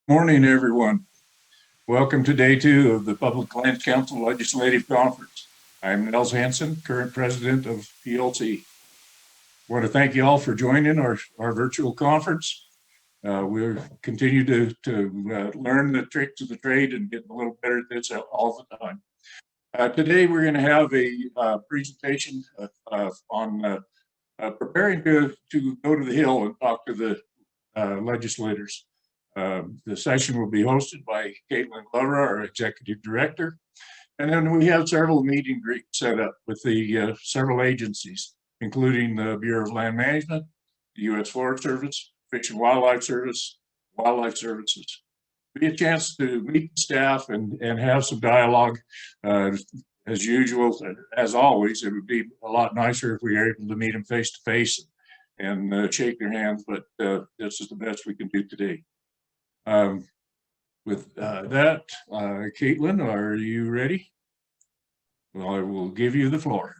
Morning, everyone. Welcome to day 2 of the Public Lands Council Legislative Conference. I'm Nels Hansen, current president of PLC. I want to thank you all for joining our virtual conference. We'll continue to learn the tricks of the trade and get a little better at this all the time. Today, we're going to have a presentation on preparing to go to the Hill and talk to the legislators. The session will be hosted by Caitlin Glover, our executive director. And then we have several meeting greets set up with the several agencies, including the Bureau of Land Management, the U.S. Forest Service, Fish and Wildlife Service, Wildlife Services. Be a chance to meet the staff and have some dialogue. As usual, as always, it would be a lot nicer if we were able to meet them face to face and shake their hands, but this is the best we can do today. With that, Caitlin, are you ready? Well, I will give you the floor.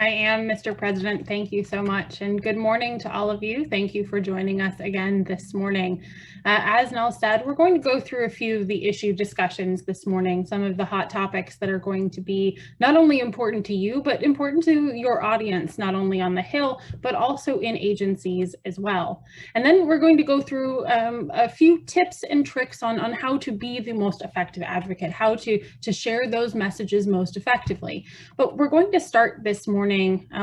I am, Mr. President. Thank you so much. And good morning to all of you. Thank you for joining us again this morning. As Nell said, we're going to go through a few of the issue discussions this morning, some of the hot topics that are going to be not only important to you, but important to your audience, not only on the Hill, but also in agencies as well. And then we're going to go through a few tips and tricks on how to be the most effective advocate, how to share those messages most effectively. But we're going to start this morning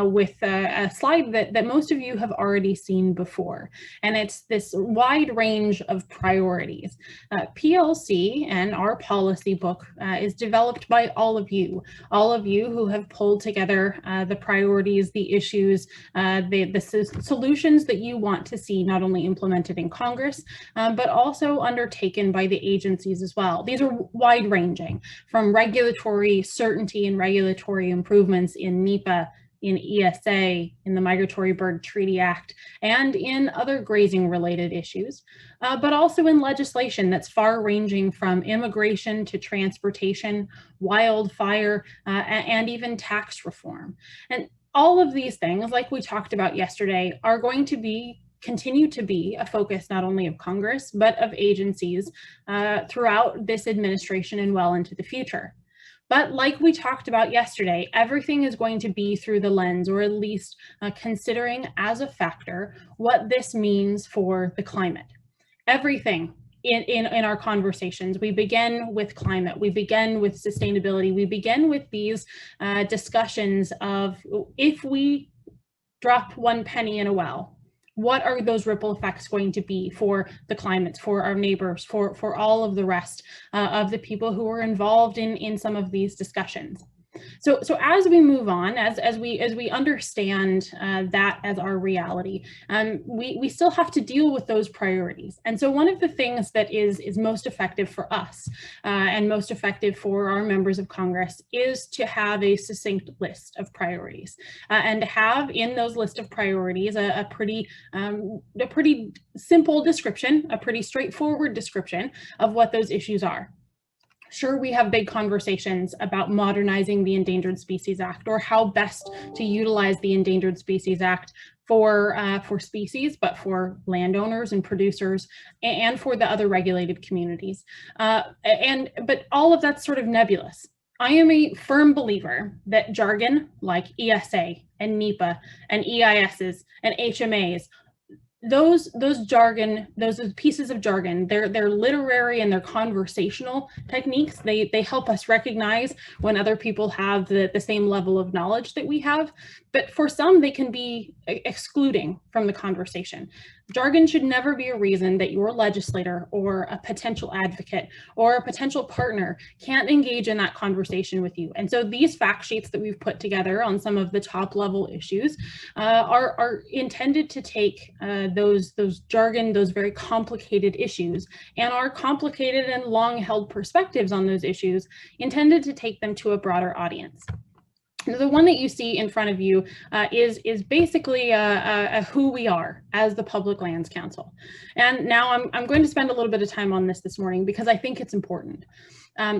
with a slide that most of you have already seen before, and it's this wide range of priorities. PLC and our policy book is developed by all of you who have pulled together the priorities, the issues, the solutions that you want to see not only implemented in Congress, but also undertaken by the agencies as well. These are wide ranging, from regulatory certainty and regulatory improvements in NEPA, in ESA, in the Migratory Bird Treaty Act, and in other grazing related issues, but also in legislation that's far ranging from immigration to transportation, wildfire, and even tax reform. And all of these things, like we talked about yesterday, are going to continue to be a focus not only of Congress, but of agencies throughout this administration and well into the future. But like we talked about yesterday, everything is going to be through the lens, or at least considering as a factor what this means for the climate. Everything in our conversations, we begin with climate, we begin with sustainability, we begin with these discussions of, if we drop one penny in a well, what are those ripple effects going to be for the climate, for our neighbors, for all of the rest of the people who are involved in some of these discussions? So as we move on, as we understand that as our reality, we still have to deal with those priorities. And so one of the things that is most effective for us and most effective for our members of Congress is to have a succinct list of priorities and to have in those list of priorities a pretty simple description, a pretty straightforward description of what those issues are. Sure, we have big conversations about modernizing the Endangered Species Act, or how best to utilize the Endangered Species Act for species, but for landowners and producers, and for the other regulated communities. But all of that's sort of nebulous. I am a firm believer that jargon like ESA and NEPA and EISs and HMAs, those pieces of jargon, they're literary and they're conversational techniques. They help us recognize when other people have the same level of knowledge that we have, but for some they can be excluding from the conversation. Jargon should never be a reason that your legislator or a potential advocate or a potential partner can't engage in that conversation with you. And so these fact sheets that we've put together on some of the top level issues are intended to take those jargon, those very complicated issues, and our complicated and long held perspectives on those issues, intended to take them to a broader audience. The one that you see in front of you is basically who we are as the Public Lands Council. And now I'm going to spend a little bit of time on this morning because I think it's important.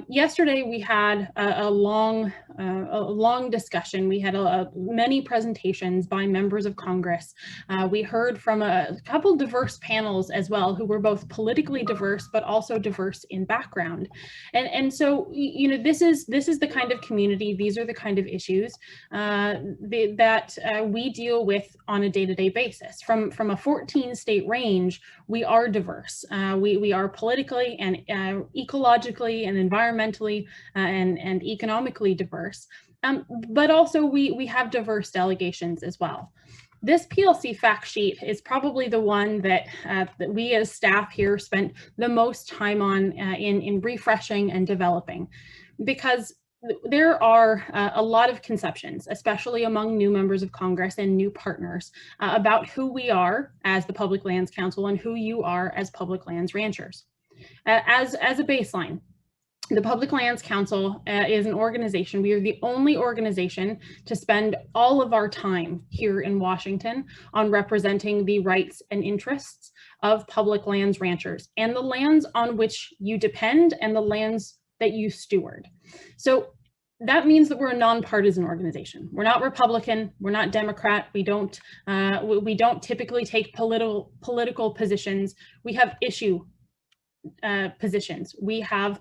Yesterday, we had a long discussion. We had many presentations by members of Congress. We heard from a couple diverse panels as well, who were both politically diverse, but also diverse in background. And so, you know, this is the kind of community, these are the kind of issues that we deal with on a day-to-day basis. From a 14-state range, we are diverse. We are politically and ecologically and environmentally and economically diverse, but also we have diverse delegations as well. This PLC fact sheet is probably the one that we as staff here spent the most time on in refreshing and developing, because there are a lot of conceptions, especially among new members of Congress and new partners, about who we are as the Public Lands Council and who you are as public lands ranchers. As a baseline, the Public Lands Council is an organization. We are the only organization to spend all of our time here in Washington on representing the rights and interests of public lands ranchers and the lands on which you depend and the lands that you steward. So that means that we're a nonpartisan organization. We're not Republican, we're not Democrat, we don't typically take political positions. We have issue positions. We have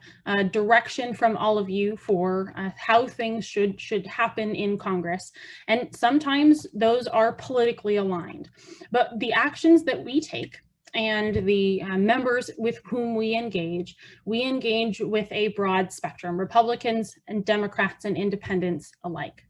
direction from all of you for how things should happen in Congress. And sometimes those are politically aligned. But the actions that we take and the members with whom we engage with a broad spectrum, Republicans and Democrats and independents alike.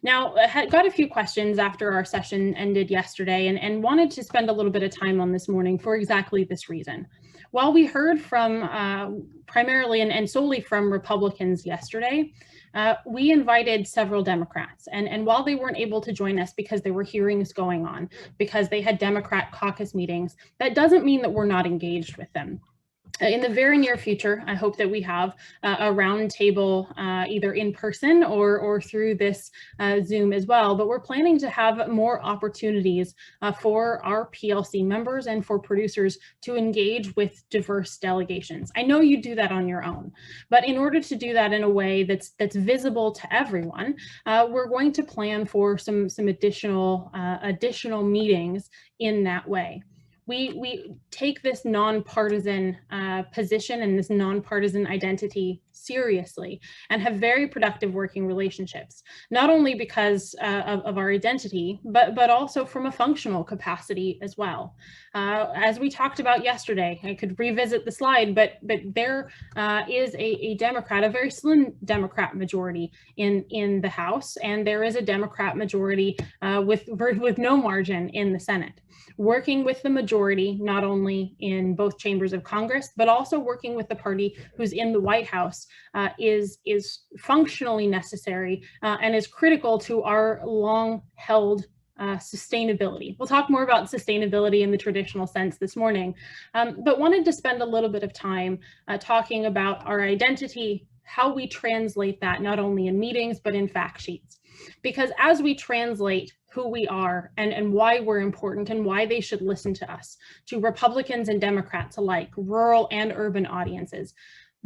Now, I got a few questions after our session ended yesterday and wanted to spend a little bit of time on this morning for exactly this reason. While we heard from primarily and solely from Republicans yesterday, we invited several Democrats. And while they weren't able to join us because there were hearings going on, because they had Democrat caucus meetings, that doesn't mean that we're not engaged with them. In the very near future, I hope that we have a roundtable either in person or through this Zoom as well. But we're planning to have more opportunities for our PLC members and for producers to engage with diverse delegations. I know you do that on your own, but in order to do that in a way that's visible to everyone, we're going to plan for some additional meetings in that way. We take this nonpartisan position and this nonpartisan identity seriously and have very productive working relationships, not only because of our identity, but also from a functional capacity as well. As we talked about yesterday, I could revisit the slide, but there is a Democrat, a very slim Democrat majority in the House, and there is a Democrat majority with no margin in the Senate. Working with the majority, not only in both chambers of Congress, but also working with the party who's in the White House is functionally necessary and is critical to our long-held sustainability. We'll talk more about sustainability in the traditional sense this morning, but wanted to spend a little bit of time talking about our identity, how we translate that not only in meetings, but in fact sheets. Because as we translate who we are and why we're important and why they should listen to us, to Republicans and Democrats alike, rural and urban audiences,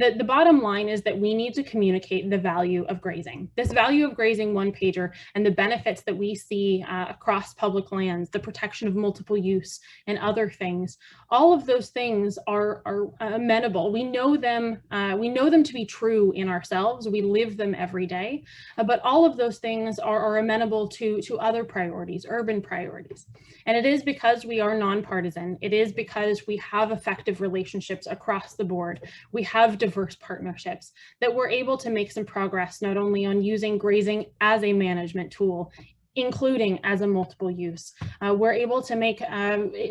the bottom line is that we need to communicate the value of grazing. This value of grazing one-pager and the benefits that we see across public lands, the protection of multiple use and other things, all of those things are amenable. We know them to be true in ourselves. We live them every day, but all of those things are amenable to other priorities, urban priorities. And it is because we are nonpartisan. It is because we have effective relationships across the board. We have diverse partnerships that we're able to make some progress, not only on using grazing as a management tool, including as a multiple use. We're able to make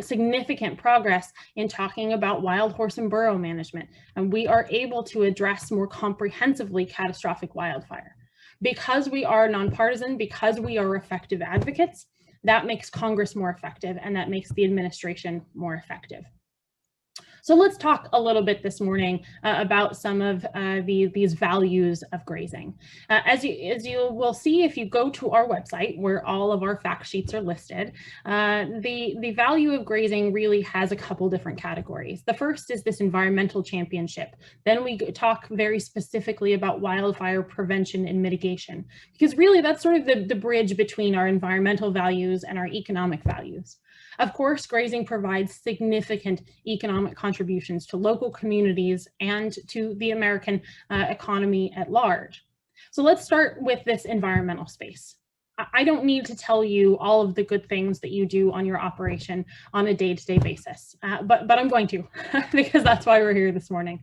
significant progress in talking about wild horse and burrow management, and we are able to address more comprehensively catastrophic wildfire. Because we are nonpartisan, because we are effective advocates, that makes Congress more effective, and that makes the administration more effective. So let's talk a little bit this morning about some of these values of grazing. As you will see if you go to our website where all of our fact sheets are listed, the value of grazing really has a couple different categories. The first is this environmental championship. Then we talk very specifically about wildfire prevention and mitigation, because really that's sort of the bridge between our environmental values and our economic values. Of course, grazing provides significant economic contributions to local communities and to the American economy at large. So let's start with this environmental space. I don't need to tell you all of the good things that you do on your operation on a day-to-day basis, but I'm going to, because that's why we're here this morning.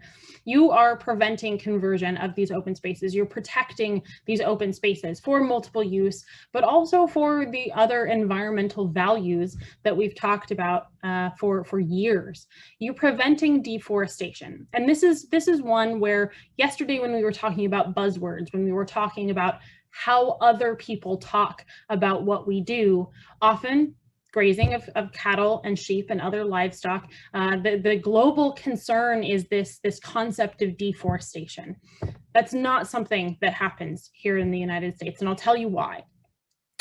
You are preventing conversion of these open spaces. You're protecting these open spaces for multiple use, but also for the other environmental values that we've talked about for years. You're preventing deforestation. And this is one where yesterday when we were talking about buzzwords, when we were talking about how other people talk about what we do, often grazing of cattle and sheep and other livestock, the global concern is this concept of deforestation. That's not something that happens here in the United States, and I'll tell you why.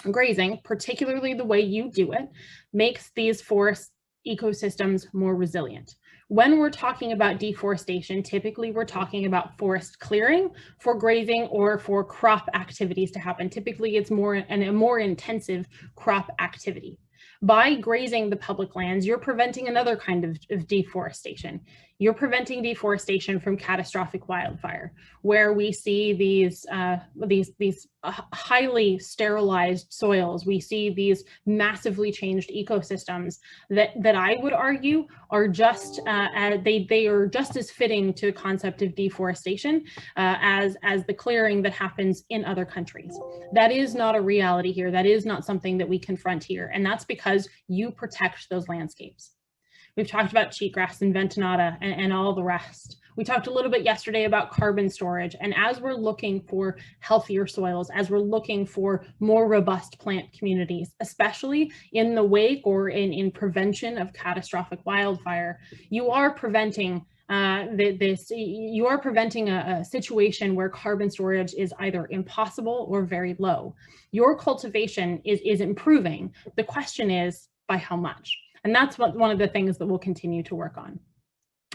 Grazing, particularly the way you do it, makes these forest ecosystems more resilient. When we're talking about deforestation, typically we're talking about forest clearing for grazing or for crop activities to happen. Typically it's a more intensive crop activity. By grazing the public lands, you're preventing another kind of deforestation. You're preventing deforestation from catastrophic wildfire, where we see these highly sterilized soils. We see these massively changed ecosystems that I would argue are just they are just as fitting to the concept of deforestation as the clearing that happens in other countries. That is not a reality here. That is not something that we confront here, and that's because you protect those landscapes. We've talked about cheatgrass and ventonata and all the rest. We talked a little bit yesterday about carbon storage, and as we're looking for healthier soils, as we're looking for more robust plant communities, especially in the wake or in prevention of catastrophic wildfire, you are preventing you are preventing a situation where carbon storage is either impossible or very low. Your cultivation is improving. The question is, by how much? And that's one of the things that we'll continue to work on.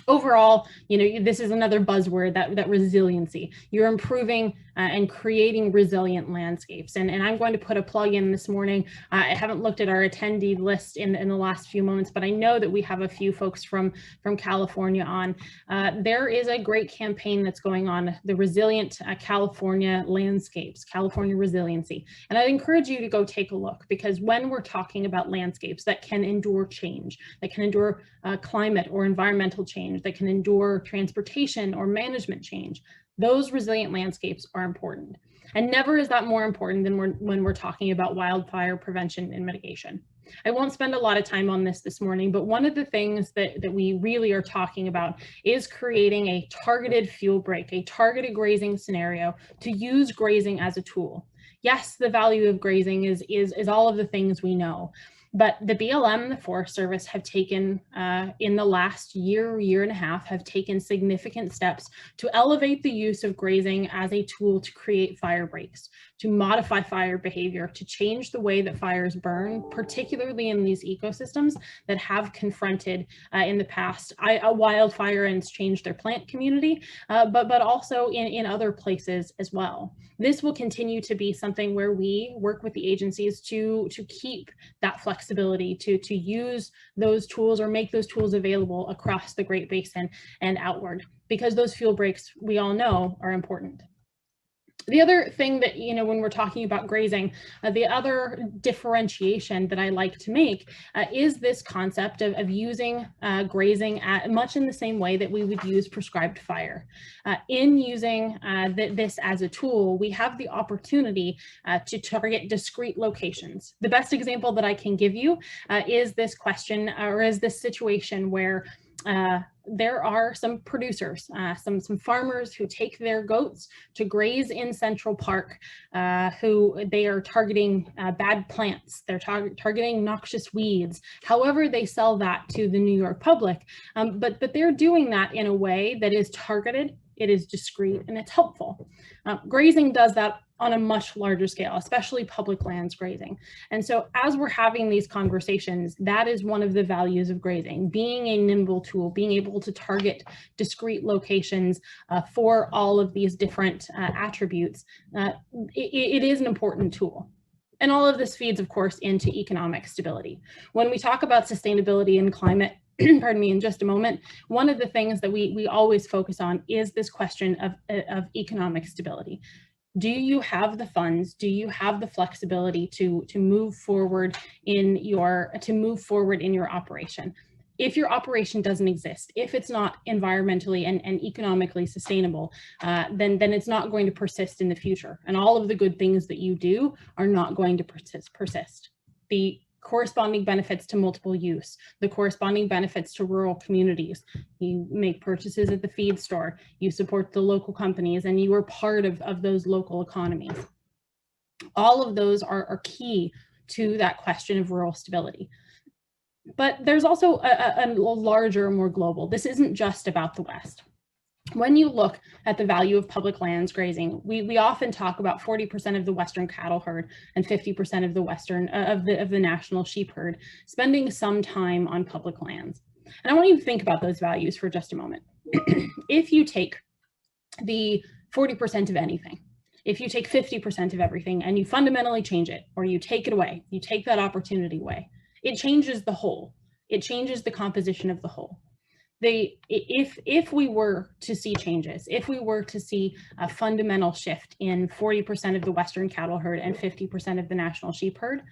Overall, this is another buzzword, that resiliency. You're improving and creating resilient landscapes. And I'm going to put a plug in this morning. I haven't looked at our attendee list in the last few moments, but I know that we have a few folks from California on. There is a great campaign that's going on, the Resilient California Landscapes, California Resiliency. And I'd encourage you to go take a look, because when we're talking about landscapes that can endure change, that can endure climate or environmental change, that can endure transportation or management change, those resilient landscapes are important. And never is that more important than when we're talking about wildfire prevention and mitigation. I won't spend a lot of time on this morning, but one of the things that we really are talking about is creating a targeted fuel break, a targeted grazing scenario to use grazing as a tool. Yes, the value of grazing is all of the things we know. But the BLM and the Forest Service have taken, in the last year and a half, have taken significant steps to elevate the use of grazing as a tool to create fire breaks, to modify fire behavior, to change the way that fires burn, particularly in these ecosystems that have confronted in the past a wildfire and changed their plant community, but also in other places as well. This will continue to be something where we work with the agencies to keep that flexibility, to use those tools or make those tools available across the Great Basin and outward, because those fuel breaks, we all know, are important. The other thing that, when we're talking about grazing, the other differentiation that I like to make is this concept of using grazing much in the same way that we would use prescribed fire. In using this as a tool, we have the opportunity to target discrete locations. The best example that I can give you is this question, or is this situation where there are some producers, some farmers who take their goats to graze in Central Park, who they are targeting bad plants, they're targeting noxious weeds, however they sell that to the New York public. But they're doing that in a way that is targeted, it is discreet, and it's helpful. Grazing does that on a much larger scale, especially public lands grazing. And so as we're having these conversations, that is one of the values of grazing, being a nimble tool, being able to target discrete locations for all of these different attributes. It is an important tool. And all of this feeds, of course, into economic stability. When we talk about sustainability and climate, pardon me, in just a moment, one of the things that we always focus on is this question of economic stability. Do you have the funds? Do you have the flexibility to move forward in your operation? If your operation doesn't exist, if it's not environmentally and economically sustainable, then it's not going to persist in the future. And all of the good things that you do are not going to persist. The corresponding benefits to multiple use, the corresponding benefits to rural communities. You make purchases at the feed store, you support the local companies, and you are part of those local economies. All of those are key to that question of rural stability. But there's also a larger, more global. This isn't just about the West. When you look at the value of public lands grazing, we often talk about 40% of the Western cattle herd and 50% of the national sheep herd spending some time on public lands. And I want you to think about those values for just a moment. If you take the 40% of anything, if you take 50% of everything and you fundamentally change it, or you take it away, you take that opportunity away, it changes the whole. It changes the composition of the whole. If we were to see changes, if we were to see a fundamental shift in 40% of the Western cattle herd and 50% of the national sheep herd,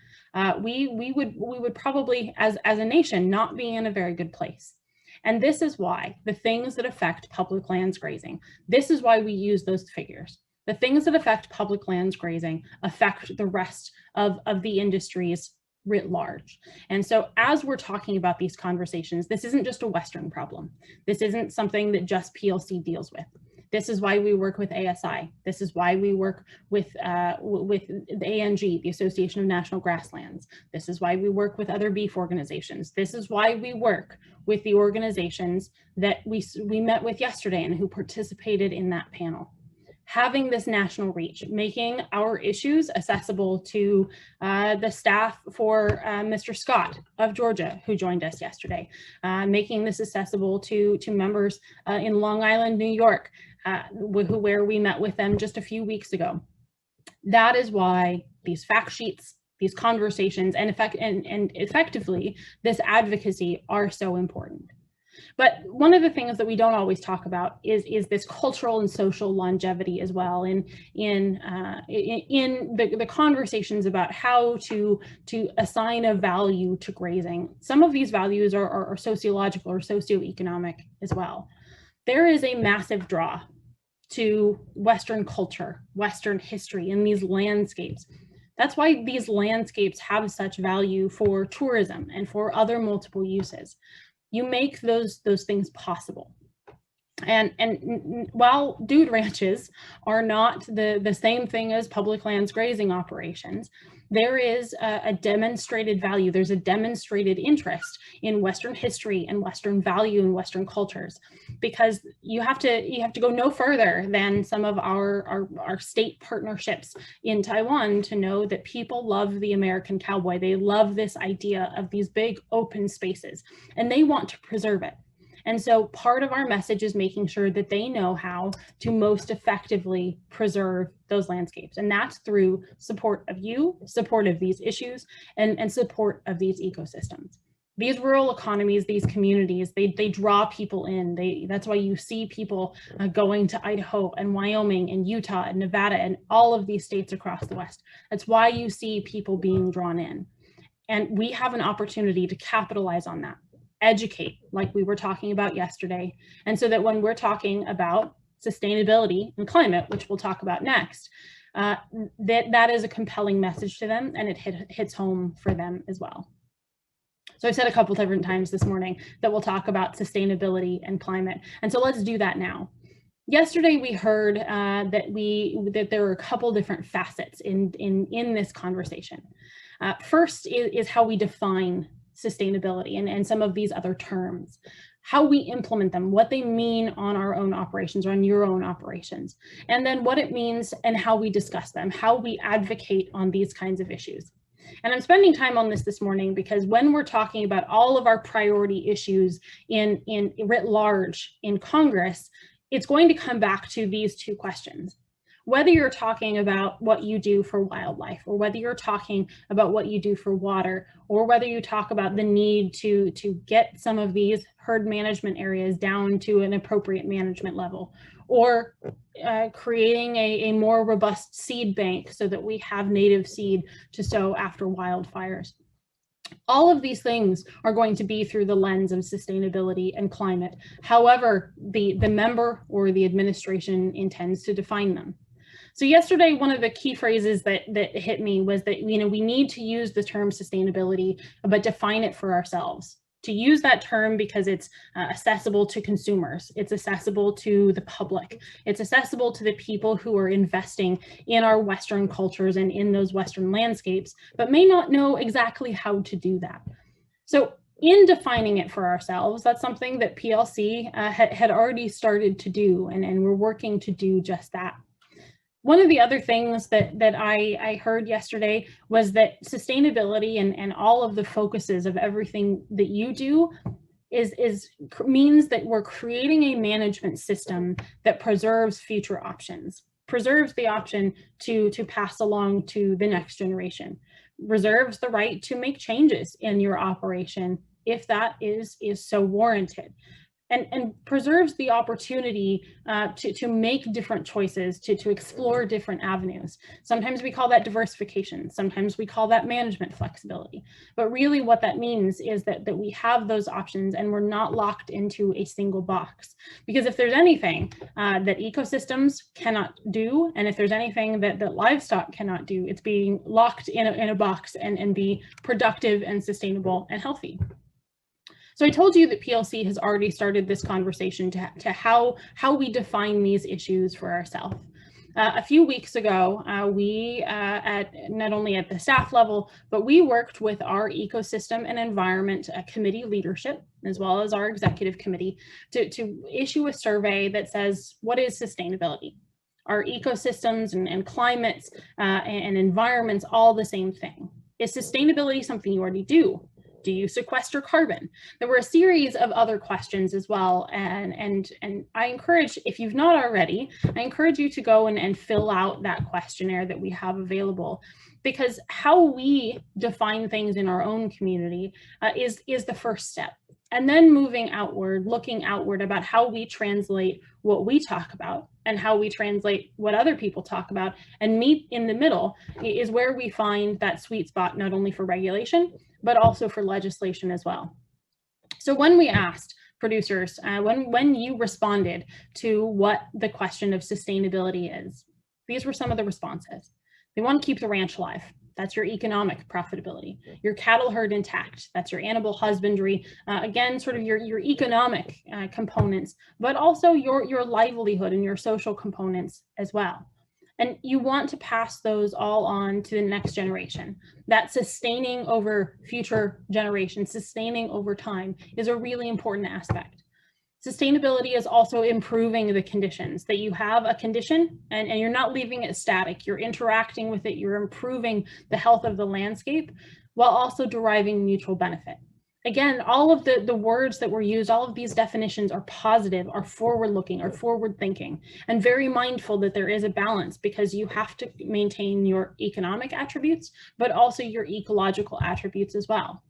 we would probably, as a nation, not be in a very good place. And this is why the things that affect public lands grazing, this is why we use those figures. The things that affect public lands grazing affect the rest of the industries writ large. And so as we're talking about these conversations, this isn't just a Western problem. This isn't something that just PLC deals with. This is why we work with ASI. This is why we work with the ANG, the Association of National Grasslands. This is why we work with other beef organizations. This is why we work with the organizations that we met with yesterday and who participated in that panel. Having this national reach, making our issues accessible to the staff for Mr. Scott of Georgia, who joined us yesterday, making this accessible to members in Long Island, New York, where we met with them just a few weeks ago. That is why these fact sheets, these conversations, and effectively this advocacy are so important. But one of the things that we don't always talk about is this cultural and social longevity as well in the conversations about how to assign a value to grazing. Some of these values are sociological or socioeconomic as well. There is a massive draw to Western culture, Western history in these landscapes. That's why these landscapes have such value for tourism and for other multiple uses. You make those things possible. And while dude ranches are not the same thing as public lands grazing operations, there is a demonstrated value. There's a demonstrated interest in Western history and Western value and Western cultures, because you have to go no further than some of our state partnerships in Taiwan to know that people love the American cowboy. They love this idea of these big open spaces, and they want to preserve it. And so part of our message is making sure that they know how to most effectively preserve those landscapes. And that's through support of you, support of these issues, and support of these ecosystems. These rural economies, these communities, they draw people in. That's why you see people going to Idaho and Wyoming and Utah and Nevada and all of these states across the West. That's why you see people being drawn in. And we have an opportunity to capitalize on that. Educate, like we were talking about yesterday, and so that when we're talking about sustainability and climate, which we'll talk about next, that is a compelling message to them, and it hits home for them as well. So I said a couple different times this morning that we'll talk about sustainability and climate. And so let's do that now. Yesterday, we heard that there are a couple different facets in this conversation. First is how we define sustainability and some of these other terms, how we implement them, what they mean on our own operations or on your own operations, and then what it means and how we discuss them, how we advocate on these kinds of issues. And I'm spending time on this morning because when we're talking about all of our priority issues in writ large in Congress, it's going to come back to these two questions. Whether you're talking about what you do for wildlife, or whether you're talking about what you do for water, or whether you talk about the need to get some of these herd management areas down to an appropriate management level, or creating a more robust seed bank so that we have native seed to sow after wildfires. All of these things are going to be through the lens of sustainability and climate, however the member or the administration intends to define them. So yesterday, one of the key phrases that hit me was that, we need to use the term sustainability, but define it for ourselves. To use that term because it's accessible to consumers, it's accessible to the public, it's accessible to the people who are investing in our Western cultures and in those Western landscapes, but may not know exactly how to do that. So in defining it for ourselves, that's something that PLC had already started to do, and we're working to do just that. One of the other things that I heard yesterday was that sustainability and all of the focuses of everything that you do means that we're creating a management system that preserves future options, preserves the option to pass along to the next generation, reserves the right to make changes in your operation if that is so warranted. And preserves the opportunity to make different choices, to explore different avenues. Sometimes we call that diversification. Sometimes we call that management flexibility. But really what that means is that we have those options and we're not locked into a single box. Because if there's anything that ecosystems cannot do, and if there's anything that livestock cannot do, it's being locked in a box and be productive and sustainable and healthy. So I told you that PLC has already started this conversation to how we define these issues for ourselves. A few weeks ago, we, not only at the staff level, but we worked with our ecosystem and environment committee leadership, as well as our executive committee, to issue a survey that says, what is sustainability? Are ecosystems and climates and environments all the same thing? Is sustainability something you already do? Do you sequester carbon? There were a series of other questions as well. And I encourage, if you've not already, I encourage you to go and fill out that questionnaire that we have available, because how we define things in our own community is the first step. And then moving outward, looking outward about how we translate what we talk about and how we translate what other people talk about and meet in the middle is where we find that sweet spot, not only for regulation, but also for legislation as well. So when we asked producers, when you responded to what the question of sustainability is, these were some of the responses. They want to keep the ranch alive. That's your economic profitability. Your cattle herd intact. That's your animal husbandry. Again, sort of your economic components, but also your livelihood and your social components as well. And you want to pass those all on to the next generation. That sustaining over future generations, sustaining over time is a really important aspect. Sustainability is also improving the conditions, that you have a condition and you're not leaving it static. You're interacting with it, you're improving the health of the landscape while also deriving mutual benefit. Again, all of the words that were used, all of these definitions are positive, are forward-looking, are forward-thinking, and very mindful that there is a balance because you have to maintain your economic attributes, but also your ecological attributes as well.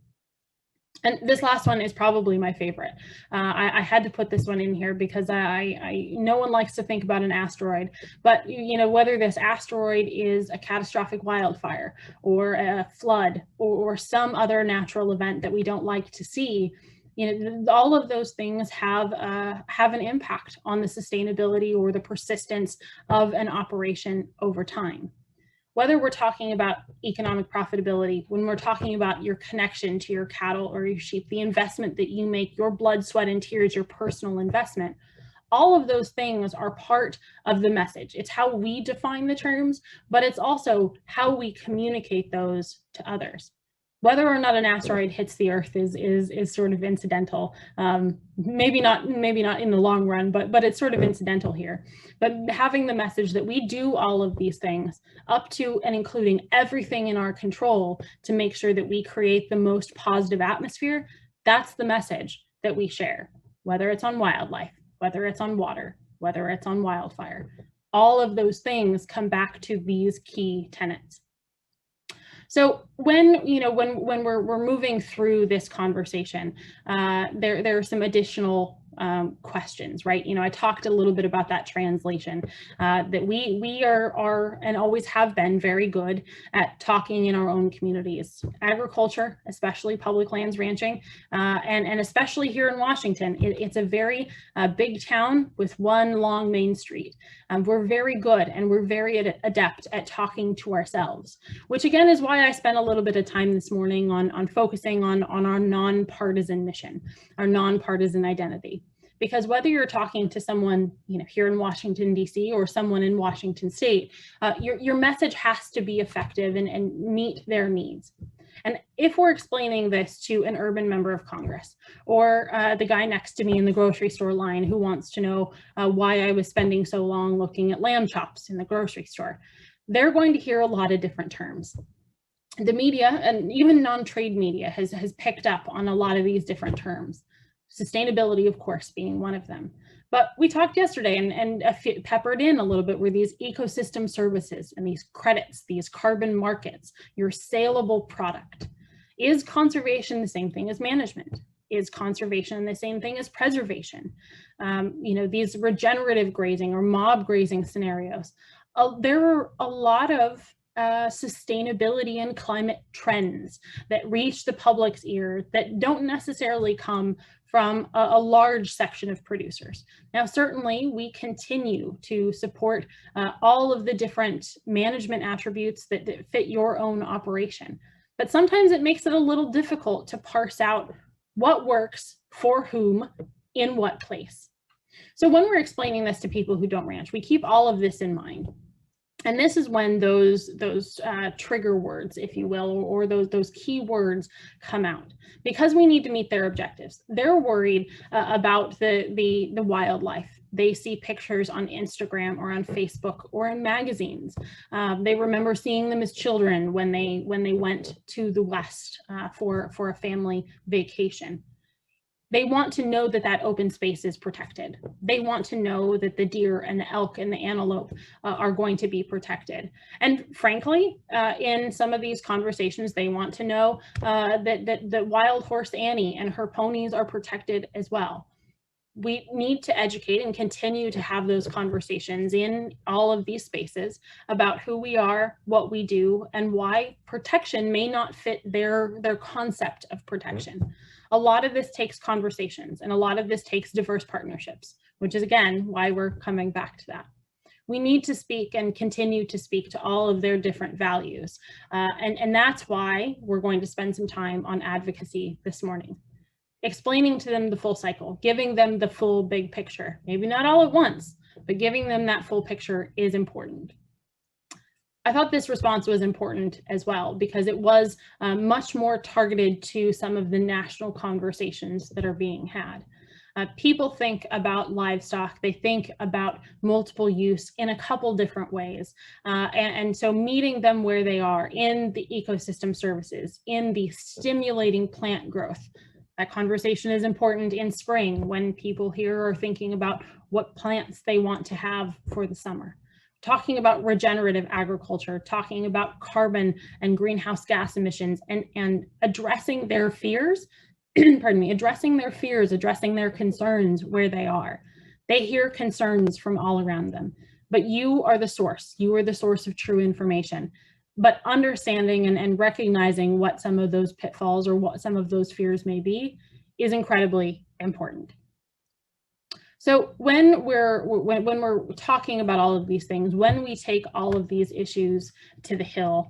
And this last one is probably my favorite. I had to put this one in here because no one likes to think about an asteroid, but whether this asteroid is a catastrophic wildfire or a flood or some other natural event that we don't like to see, all of those things have an impact on the sustainability or the persistence of an operation over time. Whether we're talking about economic profitability, when we're talking about your connection to your cattle or your sheep, the investment that you make, your blood, sweat, and tears, your personal investment, all of those things are part of the message. It's how we define the terms, but it's also how we communicate those to others. Whether or not an asteroid hits the Earth is sort of incidental. Maybe not in the long run, but it's sort of incidental here. But having the message that we do all of these things up to and including everything in our control to make sure that we create the most positive atmosphere, that's the message that we share, whether it's on wildlife, whether it's on water, whether it's on wildfire. All of those things come back to these key tenets. So when we're moving through this conversation, there are some additional questions, right? I talked a little bit about that translation, that we are and always have been very good at talking in our own communities. Agriculture, especially public lands ranching, and especially here in Washington, it's a very big town with one long main street. We're very good and we're very adept at talking to ourselves, which again is why I spent a little bit of time this morning on focusing on our nonpartisan mission, our nonpartisan identity. Because whether you're talking to someone here in Washington, D.C. or someone in Washington State, your message has to be effective and meet their needs. And if we're explaining this to an urban member of Congress or the guy next to me in the grocery store line who wants to know why I was spending so long looking at lamb chops in the grocery store, they're going to hear a lot of different terms. The media and even non-trade media has picked up on a lot of these different terms. Sustainability, of course, being one of them. But we talked yesterday and peppered in a little bit were these ecosystem services and these credits, these carbon markets, your saleable product. Is conservation the same thing as management? Is conservation the same thing as preservation? These regenerative grazing or mob grazing scenarios. There are a lot of sustainability and climate trends that reach the public's ear that don't necessarily come from a large section of producers. Now, certainly we continue to support all of the different management attributes that fit your own operation, but sometimes it makes it a little difficult to parse out what works for whom in what place. So when we're explaining this to people who don't ranch, we keep all of this in mind. And this is when those trigger words, if you will, or those key words come out, because we need to meet their objectives. They're worried about the wildlife. They see pictures on Instagram or on Facebook or in magazines. They remember seeing them as children when they went to the West for a family vacation. They want to know that that open space is protected. They want to know that the deer and the elk and the antelope are going to be protected. And frankly, in some of these conversations, they want to know that wild horse Annie and her ponies are protected as well. We need to educate and continue to have those conversations in all of these spaces about who we are, what we do, and why protection may not fit their concept of protection. A lot of this takes conversations, and a lot of this takes diverse partnerships, which is, again, why we're coming back to that. We need to speak and continue to speak to all of their different values. And that's why we're going to spend some time on advocacy this morning, explaining to them the full cycle, giving them the full big picture, maybe not all at once, but giving them that full picture is important. I thought this response was important as well because it was much more targeted to some of the national conversations that are being had. People think about livestock, they think about multiple use in a couple different ways. And so meeting them where they are in the ecosystem services, in the stimulating plant growth. That conversation is important in spring when people here are thinking about what plants they want to have for the summer. Talking about regenerative agriculture, talking about carbon and greenhouse gas emissions, and addressing their fears, pardon me, addressing their concerns where they are. They hear concerns from all around them, but you are the source. You are the source of true information. But understanding and recognizing what some of those pitfalls or what some of those fears may be is incredibly important. So when we're talking about all of these things, when we take all of these issues to the Hill,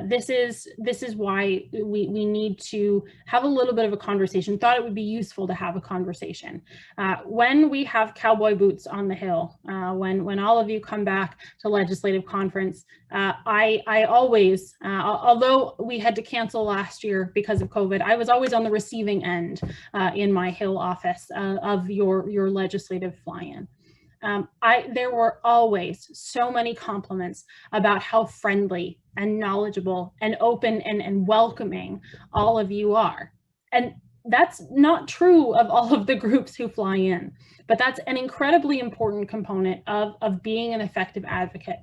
this is why we need to have a little bit of a conversation. Thought it would be useful to have a conversation when we have cowboy boots on the Hill. When all of you come back to legislative conference, I always, although we had to cancel last year because of COVID, I was always on the receiving end in my Hill office of your legislative fly-in. There were always so many compliments about how friendly and knowledgeable and open and welcoming all of you are. And that's not true of all of the groups who fly in, but that's an incredibly important component of being an effective advocate.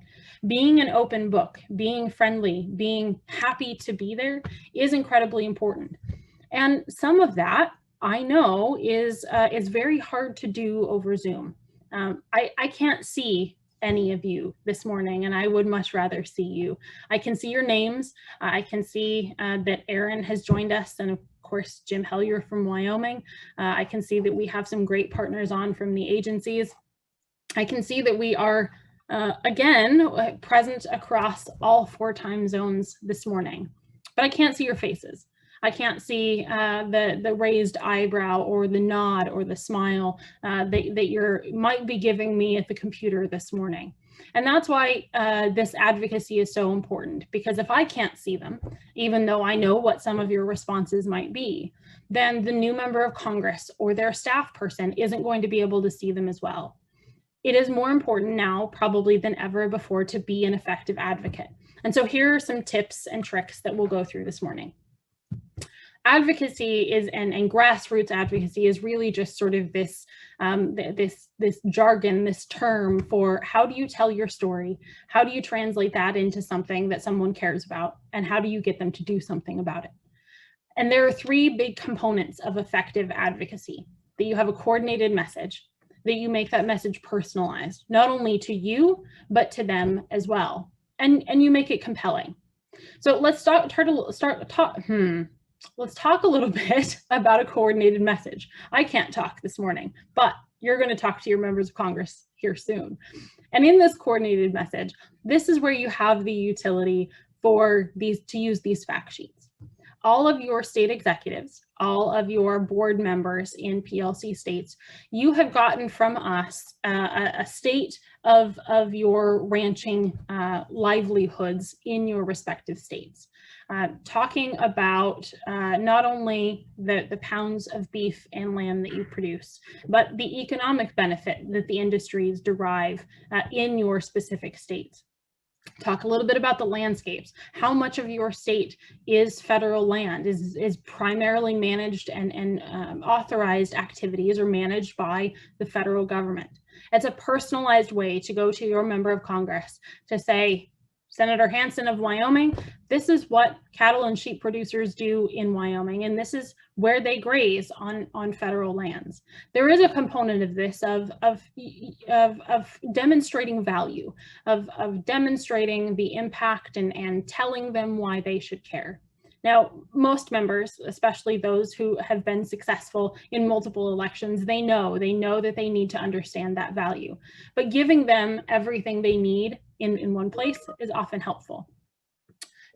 Being an open book, being friendly, being happy to be there is incredibly important. And some of that I know is very hard to do over Zoom. I can't see any of you this morning, and I would much rather see you. I can see your names. I can see that Aaron has joined us, and of course, Jim Hellier from Wyoming. I can see that we have some great partners on from the agencies. I can see that we are, again, present across all 4 time zones this morning, but I can't see your faces. I can't see the raised eyebrow or the nod or the smile that you might be giving me at the computer this morning. And that's why this advocacy is so important, because if I can't see them, even though I know what some of your responses might be, then the new member of Congress or their staff person isn't going to be able to see them as well. It is more important now, probably than ever before, to be an effective advocate. And so here are some tips and tricks that we'll go through this morning. Advocacy is, and grassroots advocacy is really just sort of this jargon, this term for how do you tell your story? How do you translate that into something that someone cares about? And how do you get them to do something about it? And there are 3 big components of effective advocacy: that you have a coordinated message, that you make that message personalized, not only to you, but to them as well. And you make it compelling. So let's let's talk a little bit about a coordinated message. I can't talk this morning, but you're going to talk to your members of Congress here soon. And in this coordinated message, this is where you have the utility for to use these fact sheets. All of your state executives, all of your board members in PLC states, you have gotten from us a state of your ranching livelihoods in your respective states. Talking about not only the pounds of beef and lamb that you produce, but the economic benefit that the industries derive in your specific states. Talk a little bit about the landscapes. How much of your state is federal land, is primarily managed and authorized activities are managed by the federal government. It's a personalized way to go to your member of Congress to say, Senator Hansen of Wyoming, this is what cattle and sheep producers do in Wyoming, and this is where they graze on federal lands. There is a component of this of demonstrating value, of demonstrating the impact and telling them why they should care. Now, most members, especially those who have been successful in multiple elections, they know that they need to understand that value. But giving them everything they need in one place is often helpful.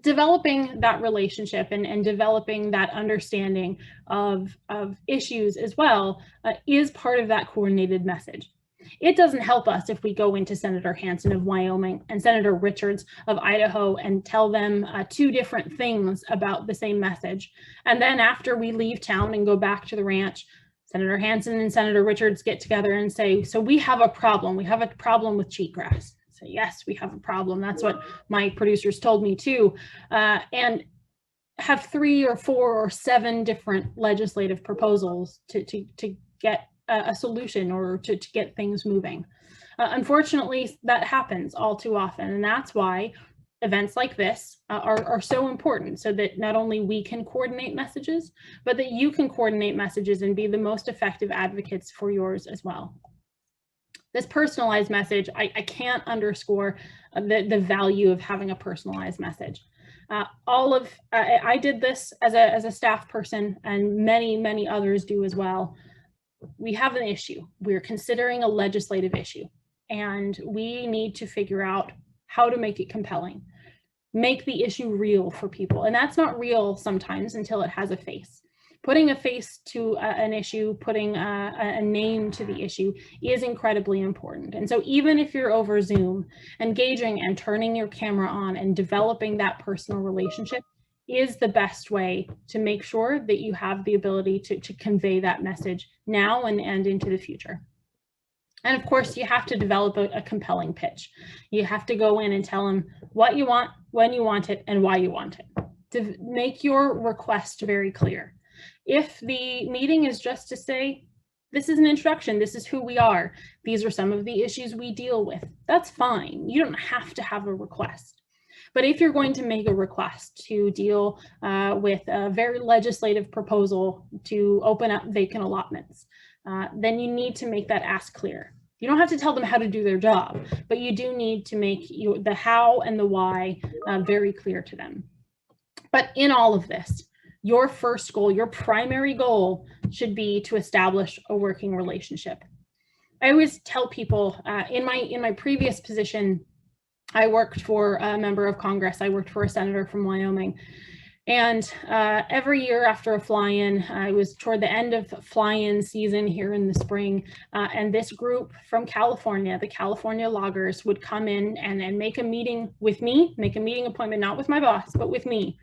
Developing that relationship and developing that understanding of issues as well is part of that coordinated message. It doesn't help us if we go into Senator Hansen of Wyoming and Senator Richards of Idaho and tell them 2 different things about the same message. And then after we leave town and go back to the ranch, Senator Hansen and Senator Richards get together and say, so we have a problem. We have a problem with cheatgrass. So yes, we have a problem. That's what my producers told me too. And have 3 or 4 or 7 different legislative proposals to get a solution or to get things moving. Unfortunately, that happens all too often, and that's why events like this are so important, so that not only we can coordinate messages, but that you can coordinate messages and be the most effective advocates for yours as well. This personalized message, I can't underscore the value of having a personalized message. I did this as a staff person, and many others do as well. we have an issue. We're considering a legislative issue, and we need to figure out how to make it compelling, make the issue real for people. And that's not real sometimes until it has a face. Putting a face to an issue, putting a name to the issue is incredibly important. And so even if you're over Zoom, engaging and turning your camera on and developing that personal relationship is the best way to make sure that you have the ability to convey that message now and into the future. And of course, you have to develop a compelling pitch. You have to go in and tell them what you want, when you want it, and why you want it, to make your request very clear. If the meeting is just to say, this is an introduction, this is who we are, these are some of the issues we deal with, that's fine. You don't have to have a request. But if you're going to make a request to deal with a very legislative proposal to open up vacant allotments, then you need to make that ask clear. You don't have to tell them how to do their job, but you do need to make the how and the why very clear to them. But in all of this, your first goal, your primary goal should be to establish a working relationship. I always tell people in my previous position, I worked for a member of Congress. I worked for a senator from Wyoming. And every year after a fly-in, it was toward the end of fly-in season here in the spring, and this group from California, the California loggers, would come in and make a meeting with me, make a meeting appointment, not with my boss, but with me,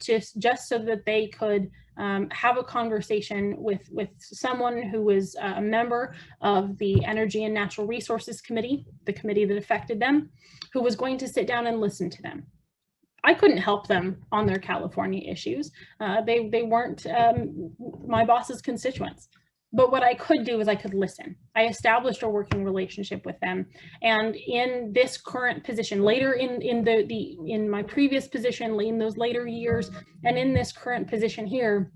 just so that they could have a conversation with someone who was a member of the Energy and Natural Resources Committee, the committee that affected them, who was going to sit down and listen to them. I couldn't help them on their California issues. They weren't my boss's constituents. But what I could do is I could listen. I established a working relationship with them. And in this current position, later in my previous position, in those later years, and in this current position here,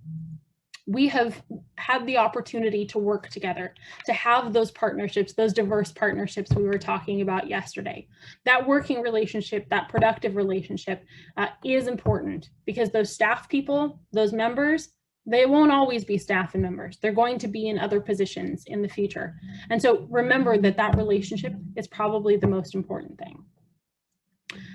we have had the opportunity to work together, to have those partnerships, those diverse partnerships we were talking about yesterday. That working relationship, that productive relationship is important, because those staff people, those members, they won't always be staff and members. They're going to be in other positions in the future. And so remember that relationship is probably the most important thing.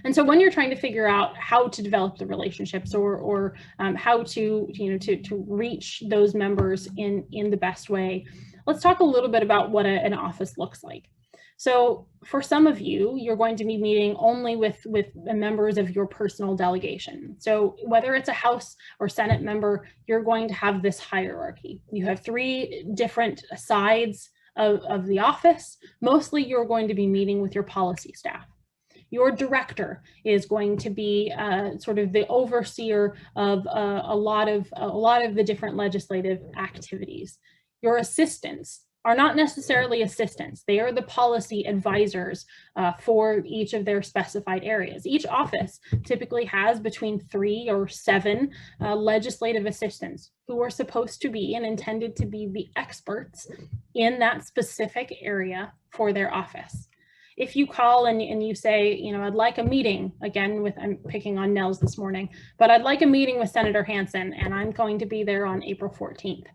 And so when you're trying to figure out how to develop the relationships or how to reach those members in the best way, let's talk a little bit about what an office looks like. So for some of you, you're going to be meeting only with members of your personal delegation. So whether it's a House or Senate member, you're going to have this hierarchy. You have 3 different sides of the office. Mostly you're going to be meeting with your policy staff. Your director is going to be sort of the overseer of a lot of the different legislative activities. Your assistants are not necessarily assistants. They are the policy advisors for each of their specified areas. Each office typically has between 3 or 7 legislative assistants who are supposed to be and intended to be the experts in that specific area for their office. If you call and you say, I'd like a meeting, again, I'm picking on Nels this morning, but I'd like a meeting with Senator Hansen, and I'm going to be there on April 14th.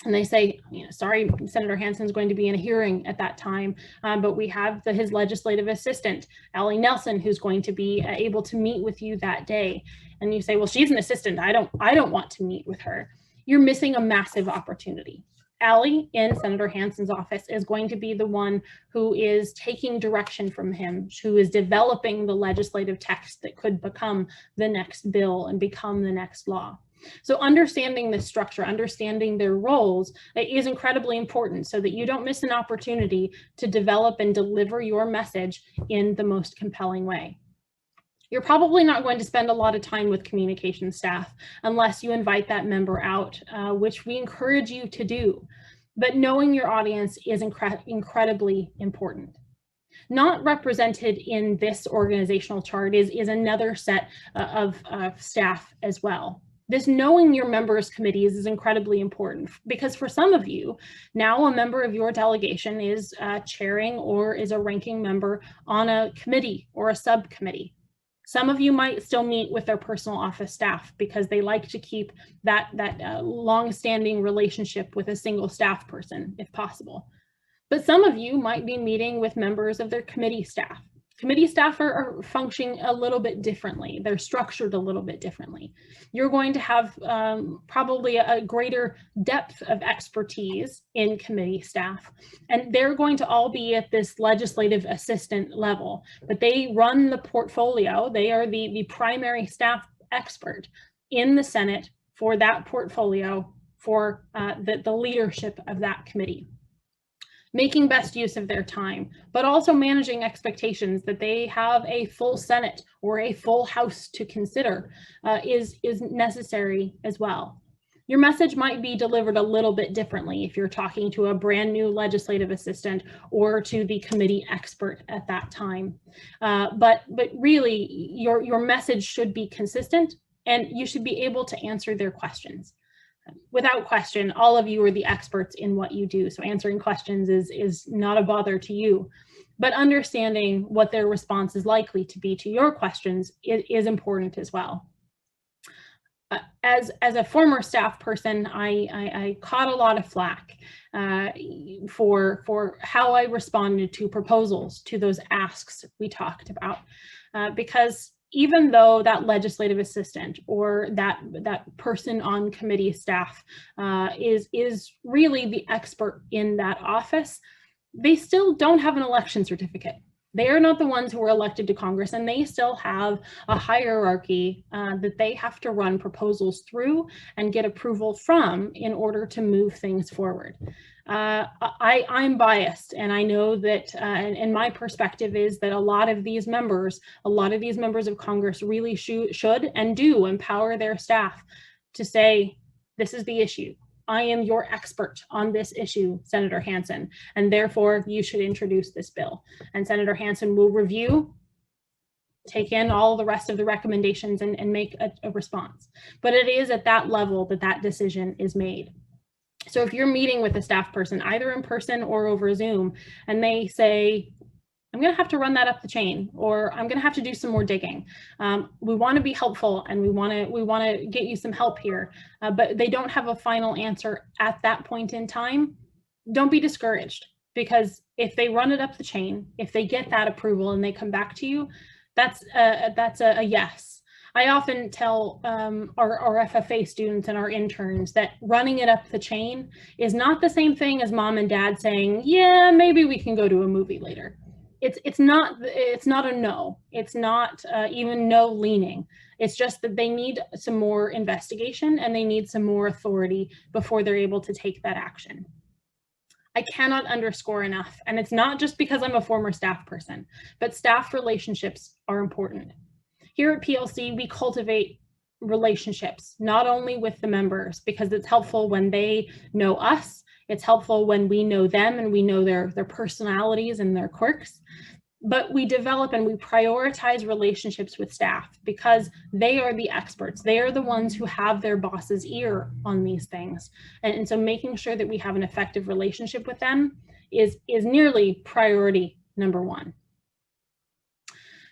And they say, sorry, Senator Hansen's going to be in a hearing at that time, but we have his legislative assistant, Allie Nelson, who's going to be able to meet with you that day. And you say, well, she's an assistant. I don't want to meet with her. You're missing a massive opportunity. Allie in Senator Hansen's office is going to be the one who is taking direction from him, who is developing the legislative text that could become the next bill and become the next law. So understanding the structure, understanding their roles is incredibly important so that you don't miss an opportunity to develop and deliver your message in the most compelling way. You're probably not going to spend a lot of time with communication staff unless you invite that member out, which we encourage you to do. But knowing your audience is incredibly important. Not represented in this organizational chart is another set of staff as well. This knowing your members' committees is incredibly important, because for some of you, now a member of your delegation is chairing or is a ranking member on a committee or a subcommittee. Some of you might still meet with their personal office staff because they like to keep that long-standing relationship with a single staff person if possible. But some of you might be meeting with members of their committee staff. Committee staff are functioning a little bit differently. They're structured a little bit differently. You're going to have probably a greater depth of expertise in committee staff, and they're going to all be at this legislative assistant level, but they run the portfolio. They are the primary staff expert in the Senate for that portfolio, for the leadership of that committee. Making best use of their time, but also managing expectations that they have a full Senate or a full House to consider is necessary as well. Your message might be delivered a little bit differently if you're talking to a brand new legislative assistant or to the committee expert at that time. But really, your message should be consistent, and you should be able to answer their questions. Without question, all of you are the experts in what you do, so answering questions is not a bother to you. But understanding what their response is likely to be to your questions is important as well. As a former staff person, I caught a lot of flack for how I responded to proposals, to those asks we talked about, because even though that legislative assistant or that person on committee staff is really the expert in that office, they still don't have an election certificate. They are not the ones who were elected to Congress, and they still have a hierarchy that they have to run proposals through and get approval from in order to move things forward. I'm biased, and I know that, and my perspective is that a lot of these members of Congress really should and do empower their staff to say, this is the issue. I am your expert on this issue, Senator Hansen, and therefore you should introduce this bill. And Senator Hansen will review, take in all the rest of the recommendations and make a response. But it is at that level that decision is made. So if you're meeting with a staff person, either in person or over Zoom, and they say, I'm going to have to run that up the chain, or I'm going to have to do some more digging. We want to be helpful, and we want to get you some help here, but they don't have a final answer at that point in time. Don't be discouraged, because if they run it up the chain, if they get that approval and they come back to you, that's a yes. I often tell our FFA students and our interns that running it up the chain is not the same thing as mom and dad saying, yeah, maybe we can go to a movie later. It's not a no. It's not even no leaning. It's just that they need some more investigation and they need some more authority before they're able to take that action. I cannot underscore enough, and it's not just because I'm a former staff person, but staff relationships are important. Here at PLC, we cultivate relationships, not only with the members, because it's helpful when they know us, it's helpful when we know them and we know their personalities and their quirks, but we develop and we prioritize relationships with staff because they are the experts. They are the ones who have their boss's ear on these things. And so making sure that we have an effective relationship with them is nearly priority number one.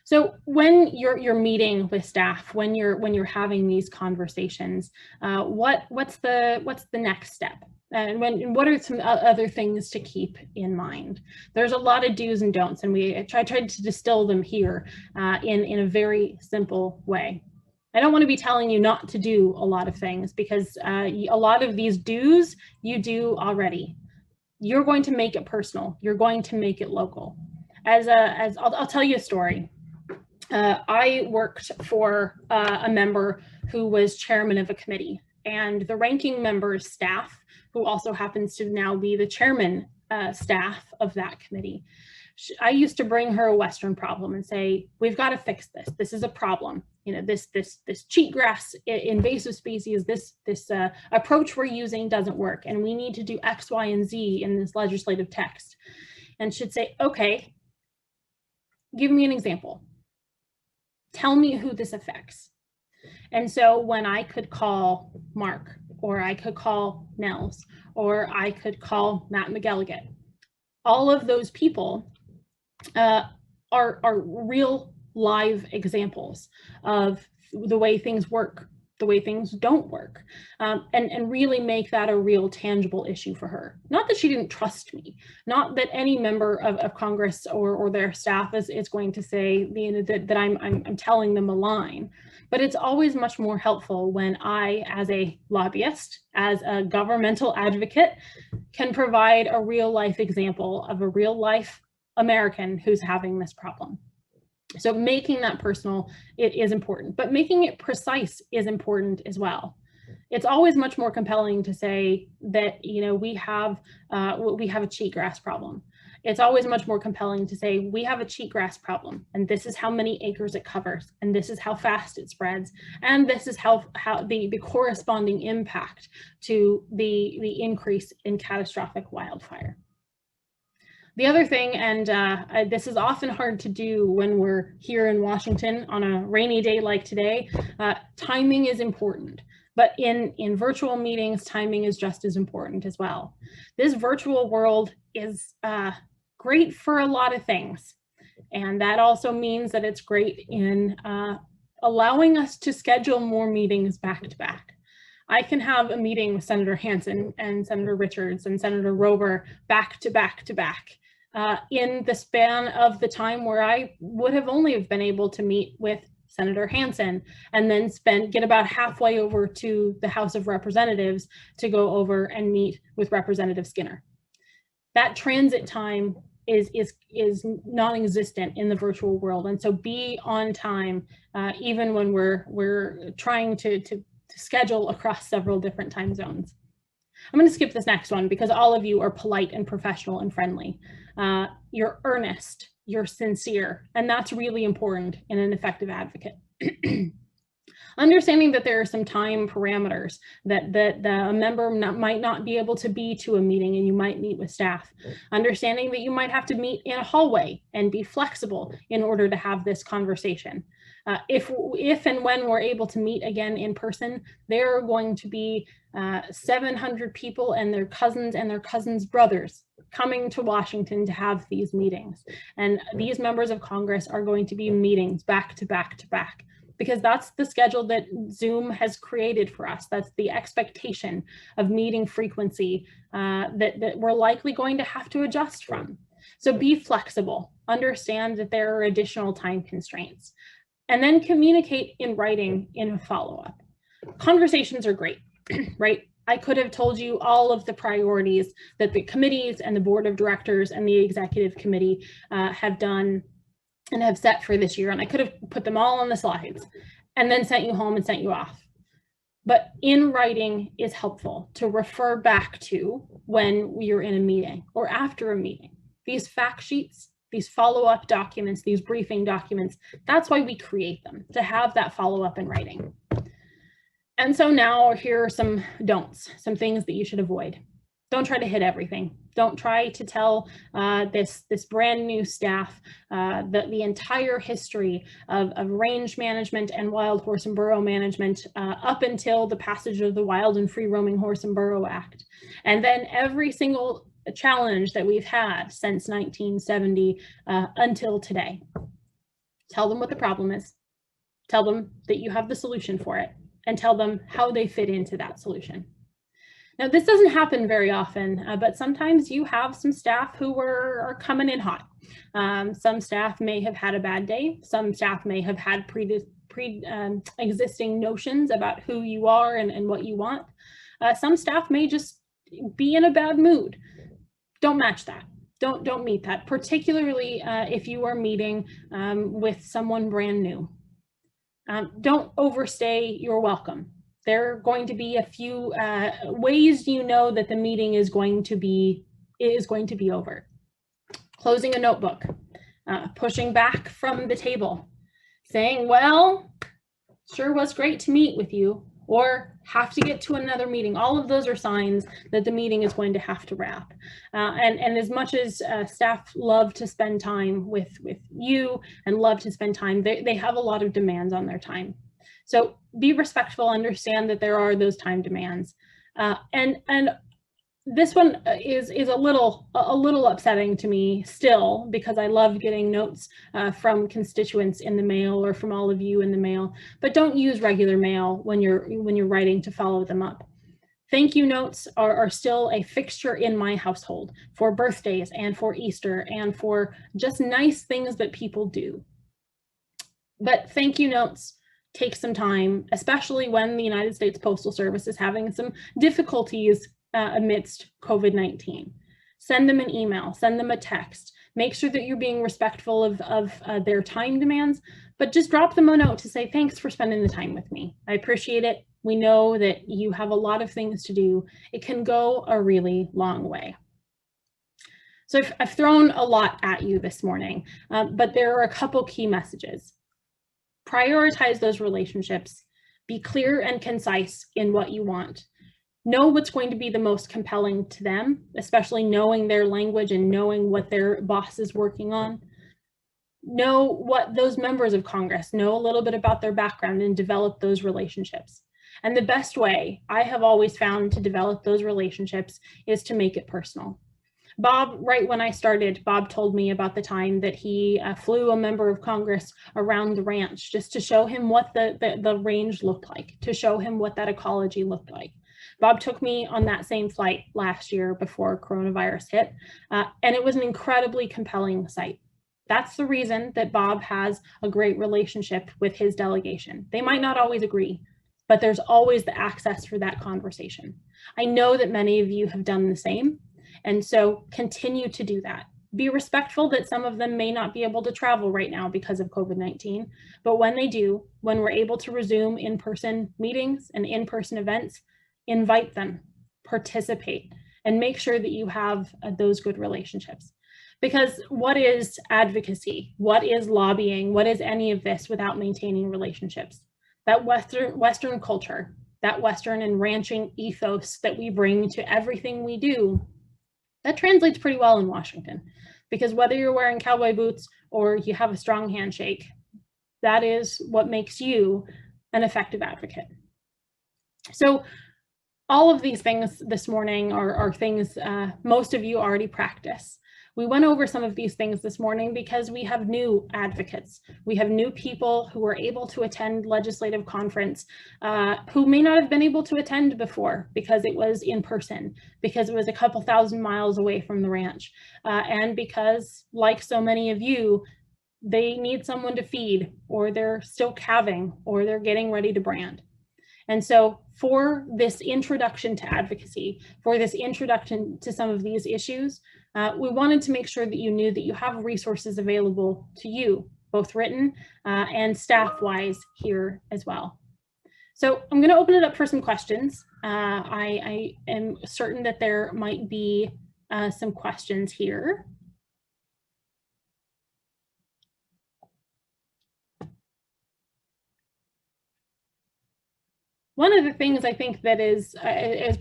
So when you're meeting with staff, when you're having these conversations, what's the next step? And what are some other things to keep in mind? There's a lot of do's and don'ts, and I tried to distill them here in a very simple way. I don't want to be telling you not to do a lot of things, because a lot of these do's you do already. You're going to make it personal. You're going to make it local. I'll tell you a story. I worked for a member who was chairman of a committee, and the ranking member's staff, who also happens to now be the chairman staff of that committee. I used to bring her a Western problem and say, we've got to fix this. This is a problem. You know, this cheatgrass invasive species, this approach we're using doesn't work, and we need to do X, Y, and Z in this legislative text. And she'd say, okay, give me an example. Tell me who this affects. And so when I could call Mark, or I could call Nels, or I could call Matt McElligott, all of those people are real live examples of the way things work, the way things don't work, and really make that a real tangible issue for her. Not that she didn't trust me, not that any member of Congress or their staff is going to say, you know, that I'm telling them a line, but it's always much more helpful when I, as a lobbyist, as a governmental advocate, can provide a real life example of a real life American who's having this problem. So making that personal, it is important, but making it precise is important as well. It's always much more compelling to say that, you know, we have a cheatgrass problem. It's always much more compelling to say we have a cheatgrass problem, and this is how many acres it covers, and this is how fast it spreads, and this is how the corresponding impact to the increase in catastrophic wildfire. The other thing, and this is often hard to do when we're here in Washington on a rainy day like today, timing is important. But in virtual meetings, timing is just as important as well. This virtual world is great for a lot of things. And that also means that it's great in allowing us to schedule more meetings back to back. I can have a meeting with Senator Hansen and Senator Richards and Senator Rober back to back to back. In the span of the time where I would have only have been able to meet with Senator Hansen and then get about halfway over to the House of Representatives to go over and meet with Representative Skinner. That transit time is non-existent in the virtual world, and so be on time even when we're trying to schedule across several different time zones. I'm going to skip this next one because all of you are polite and professional and friendly. You're earnest, you're sincere, and that's really important in an effective advocate. Understanding that there are some time parameters that a member might not be able to be to a meeting and you might meet with staff. Understanding that you might have to meet in a hallway and be flexible in order to have this conversation. If and when we're able to meet again in person, there are going to be 700 people and their cousins' brothers coming to Washington to have these meetings. And these members of Congress are going to be meetings back to back to back, because that's the schedule that Zoom has created for us. That's the expectation of meeting frequency that we're likely going to have to adjust from. So be flexible, understand that there are additional time constraints, and then communicate in writing in a follow-up. Conversations are great, right? I could have told you all of the priorities that the committees and the board of directors and the executive committee have done and have set for this year, and I could have put them all on the slides and then sent you home and sent you off. But in writing is helpful to refer back to when you're in a meeting or after a meeting. These fact sheets, these follow-up documents, these briefing documents, that's why we create them, to have that follow-up in writing. And so now here are some don'ts, some things that you should avoid. Don't try to hit everything. Don't try to tell this brand new staff the entire history of range management and wild horse and burrow management up until the passage of the Wild and Free Roaming Horse and Burrow Act. And then every single challenge that we've had since 1970 until today. Tell them what the problem is. Tell them that you have the solution for it, and tell them how they fit into that solution. Now, this doesn't happen very often, but sometimes you have some staff who are coming in hot. Some staff may have had a bad day. Some staff may have had existing notions about who you are and what you want. Some staff may just be in a bad mood. Don't match that. Don't meet that, particularly if you are meeting with someone brand new. Don't overstay your welcome. There are going to be a few ways you know that the meeting is going to be over. Closing a notebook, pushing back from the table, saying, well, sure was great to meet with you, or have to get to another meeting. All of those are signs that the meeting is going to have to wrap. And as much as staff love to spend time with you and love to spend time, they have a lot of demands on their time. So be respectful, understand that there are those time demands. And This one is a little upsetting to me still, because I love getting notes from constituents in the mail or from all of you in the mail, but don't use regular mail when you're writing to follow them up. Thank you notes are still a fixture in my household for birthdays and for Easter and for just nice things that people do. But thank you notes take some time, especially when the United States Postal Service is having some difficulties amidst COVID-19. Send them an email, send them a text, make sure that you're being respectful of their time demands, but just drop them a note to say, thanks for spending the time with me. I appreciate it. We know that you have a lot of things to do. It can go a really long way. So I've thrown a lot at you this morning, but there are a couple key messages. Prioritize those relationships. Be clear and concise in what you want. Know what's going to be the most compelling to them, especially knowing their language and knowing what their boss is working on. Know what those members of Congress know a little bit about their background and develop those relationships. And the best way I have always found to develop those relationships is to make it personal. Bob, right when I started, Bob told me about the time that he flew a member of Congress around the ranch just to show him what the range looked like, to show him what that ecology looked like. Bob took me on that same flight last year before coronavirus hit, and it was an incredibly compelling sight. That's the reason that Bob has a great relationship with his delegation. They might not always agree, but there's always the access for that conversation. I know that many of you have done the same, and so continue to do that. Be respectful that some of them may not be able to travel right now because of COVID-19, but when they do, when we're able to resume in-person meetings and in-person events, invite them, participate, and make sure that you have those good relationships. Because what is advocacy? What is lobbying? What is any of this without maintaining relationships? That Western culture, that Western and ranching ethos that we bring to everything we do, that translates pretty well in Washington, because whether you're wearing cowboy boots or you have a strong handshake, that is what makes you an effective advocate. So all of these things this morning are things most of you already practice. We went over some of these things this morning because we have new advocates. We have new people who were able to attend legislative conference who may not have been able to attend before because it was in person, because it was a couple thousand miles away from the ranch, and because, like so many of you, they need someone to feed, or they're still calving, or they're getting ready to brand. And so for this introduction to advocacy, for this introduction to some of these issues, we wanted to make sure that you knew that you have resources available to you, both written and staff-wise here as well. So I'm going to open it up for some questions. I am certain that there might be some questions here. One of the things I think that is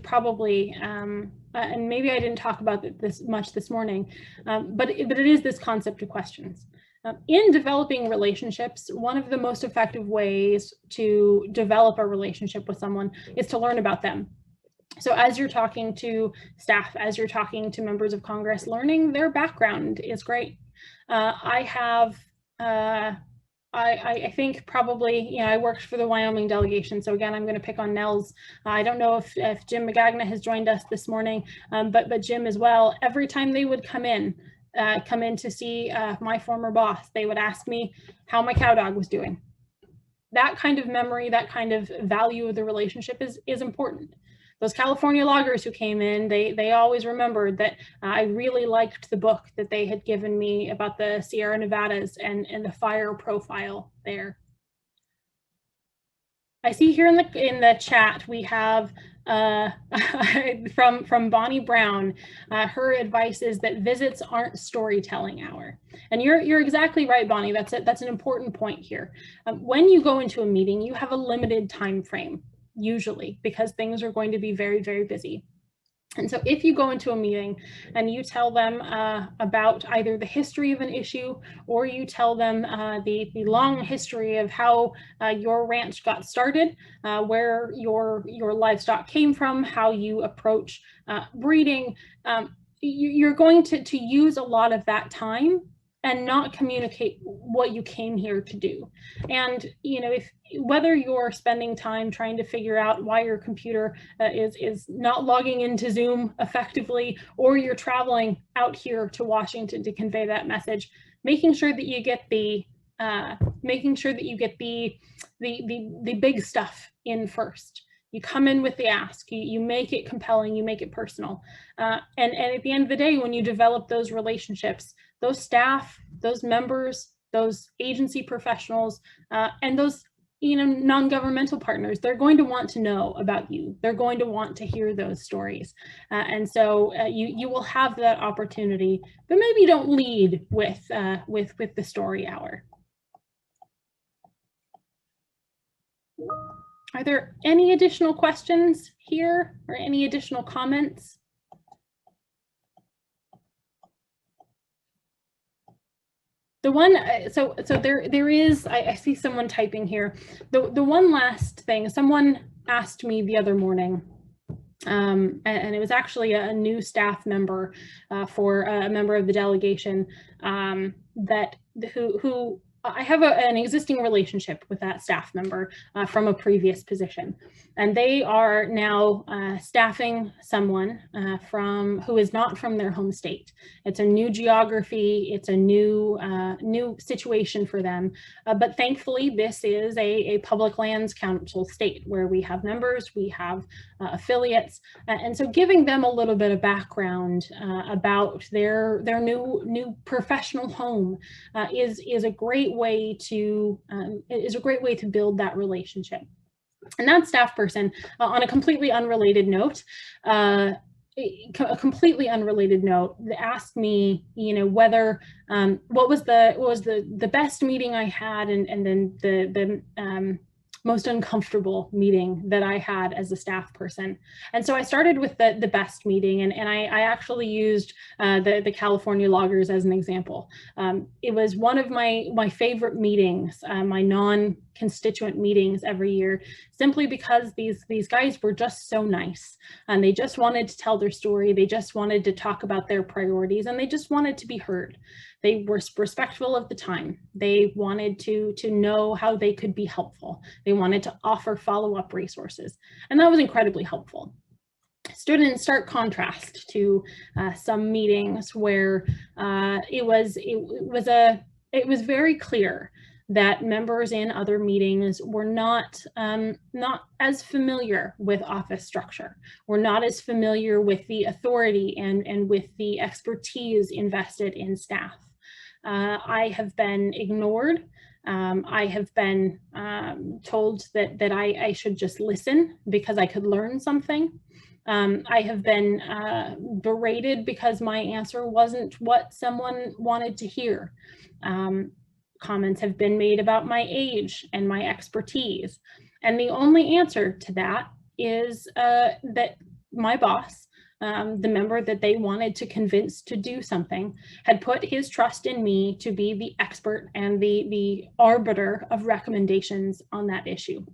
probably, and maybe I didn't talk about this much this morning, but it is this concept of questions. In developing relationships, one of the most effective ways to develop a relationship with someone is to learn about them. So as you're talking to staff, as you're talking to members of Congress, learning their background is great. I think probably, I worked for the Wyoming delegation. So again, I'm going to pick on Nels. I don't know if Jim Magagna has joined us this morning, but Jim as well. Every time they would come in to see my former boss, they would ask me how my cow dog was doing. That kind of memory, that kind of value of the relationship is important. Those California loggers who came in, they always remembered that I really liked the book that they had given me about the Sierra Nevadas and the fire profile there. I see here in the chat we have from Bonnie Brown. Her advice is that visits aren't storytelling hour, and you're exactly right, Bonnie. That's an important point here. When you go into a meeting, you have a limited time frame, usually, because things are going to be very, very busy. And so if you go into a meeting and you tell them about either the history of an issue, or you tell them the long history of how your ranch got started, where your livestock came from, how you approach breeding, you're going to use a lot of that time and not communicate what you came here to do. And if whether you're spending time trying to figure out why your computer is not logging into Zoom effectively, or you're traveling out here to Washington to convey that message, making sure that you get the big stuff in first. You come in with the ask, you make it compelling, you make it personal. And at the end of the day, when you develop those relationships, those staff, those members, those agency professionals, and those non-governmental partners, they're going to want to know about you. They're going to want to hear those stories. And so you will have that opportunity, but maybe don't lead with the story hour. Are there any additional questions here or any additional comments? The one, so there is, I see someone typing here. The one last thing, someone asked me the other morning, and it was actually a new staff member for a member of the delegation who I have an existing relationship with that staff member from a previous position, and they are now staffing someone who is not from their home state. It's a new geography, it's a new situation for them, but thankfully this is a public lands council state where we have members, we have affiliates, and so giving them a little bit of background about their new professional home is a great way to build that relationship. And that staff person, on a completely unrelated note, asked me, whether what was the best meeting I had, and then the most uncomfortable meeting that I had as a staff person. And so I started with the best meeting, and I actually used the California loggers as an example. It was one of my favorite meetings, my non-constituent meetings every year, simply because these guys were just so nice, and they just wanted to tell their story. They just wanted to talk about their priorities, and they just wanted to be heard. They were respectful of the time. They wanted to know how they could be helpful. They wanted to offer follow-up resources, and that was incredibly helpful. Stood in stark contrast to some meetings where it was very clear that members in other meetings were not as familiar with office structure, were not as familiar with the authority and with the expertise invested in staff. I have been ignored. I have been told that I should just listen because I could learn something. I have been berated because my answer wasn't what someone wanted to hear. Comments have been made about my age and my expertise. And the only answer to that is that my boss, the member that they wanted to convince to do something, had put his trust in me to be the expert and the arbiter of recommendations on that issue.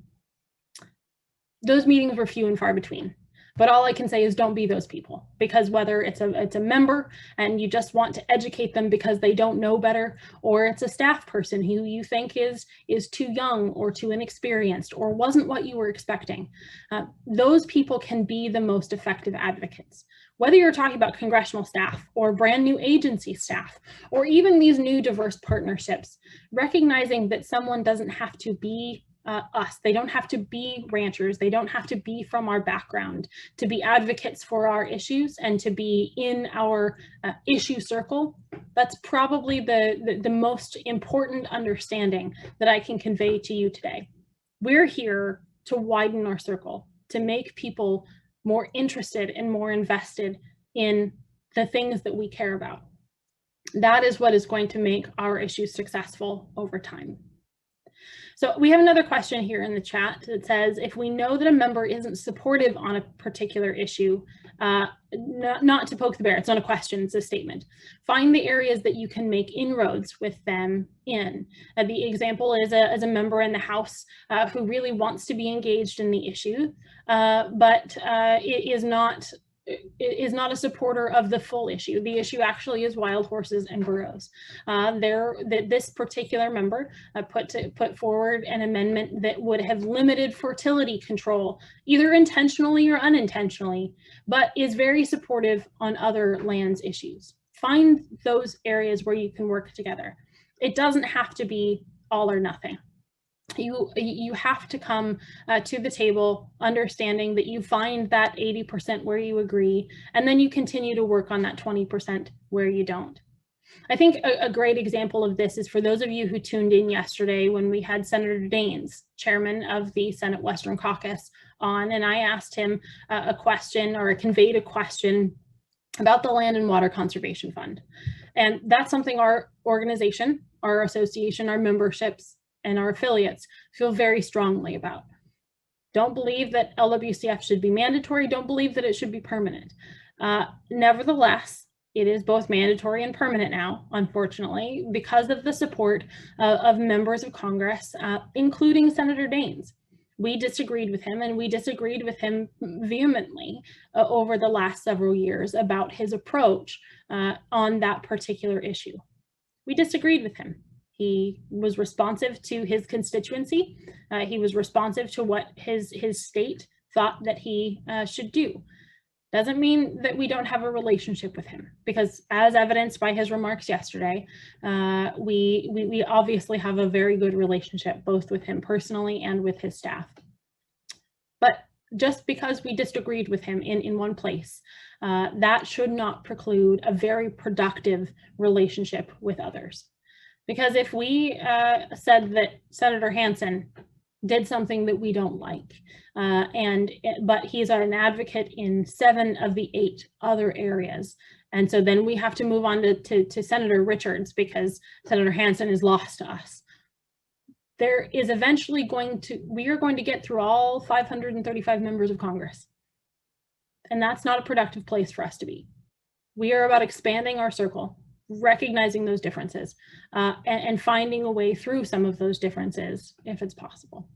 Those meetings were few and far between. But all I can say is don't be those people, because whether it's a member and you just want to educate them because they don't know better, or it's a staff person who you think is too young or too inexperienced or wasn't what you were expecting, those people can be the most effective advocates. Whether you're talking about congressional staff or brand new agency staff, or even these new diverse partnerships, recognizing that someone doesn't have to be us. They don't have to be ranchers. They don't have to be from our background to be advocates for our issues and to be in our issue circle. That's probably the most important understanding that I can convey to you today. We're here to widen our circle, to make people more interested and more invested in the things that we care about. That is what is going to make our issues successful over time. So we have another question here in the chat that says, if we know that a member isn't supportive on a particular issue, not to poke the bear, it's not a question, it's a statement. Find the areas that you can make inroads with them in. The example is a member in the House who really wants to be engaged in the issue, but is not a supporter of the full issue. The issue actually is wild horses and burros. This particular member put forward an amendment that would have limited fertility control, either intentionally or unintentionally, but is very supportive on other lands issues. Find those areas where you can work together. It doesn't have to be all or nothing. You have to come to the table understanding that you find that 80% where you agree, and then you continue to work on that 20% where you don't. I think a great example of this is for those of you who tuned in yesterday when we had Senator Daines, chairman of the Senate Western Caucus, on, and I asked him a question, or conveyed a question about the Land and Water Conservation Fund. And that's something our organization, our association, our memberships, and our affiliates feel very strongly about. Don't believe that LWCF should be mandatory. Don't believe that it should be permanent. Nevertheless, it is both mandatory and permanent now, unfortunately, because of the support of members of Congress, including Senator Daines. We disagreed with him, and we disagreed with him vehemently over the last several years about his approach on that particular issue. We disagreed with him. He was responsive to his constituency. He was responsive to what his state thought that he should do. Doesn't mean that we don't have a relationship with him, because as evidenced by his remarks yesterday, we obviously have a very good relationship, both with him personally and with his staff. But just because we disagreed with him in one place, that should not preclude a very productive relationship with others. Because if we said that Senator Hansen did something that we don't like, but he's an advocate in 7 of the 8 other areas, and so then we have to move on to Senator Richards because Senator Hansen is lost to us. There is eventually we are going to get through all 535 members of Congress, and that's not a productive place for us to be. We are about expanding our circle, recognizing those differences, and finding a way through some of those differences if it's possible.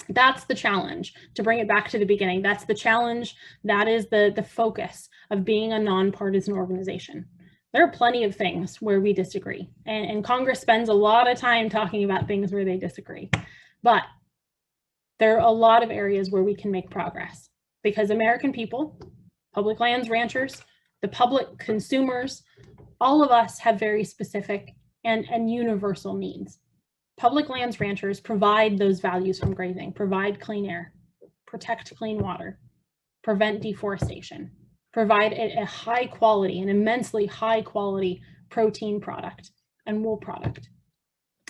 That's the challenge. To bring it back to the beginning, that's the challenge. That is the focus of being a nonpartisan organization. There are plenty of things where we disagree, and Congress spends a lot of time talking about things where they disagree, but there are a lot of areas where we can make progress, because American people, public lands ranchers, the public consumers, all of us have very specific and universal needs. Public lands ranchers provide those values from grazing, provide clean air, protect clean water, prevent deforestation, provide a high quality, an immensely high quality protein product and wool product.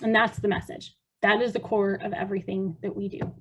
And that's the message. That is the core of everything that we do.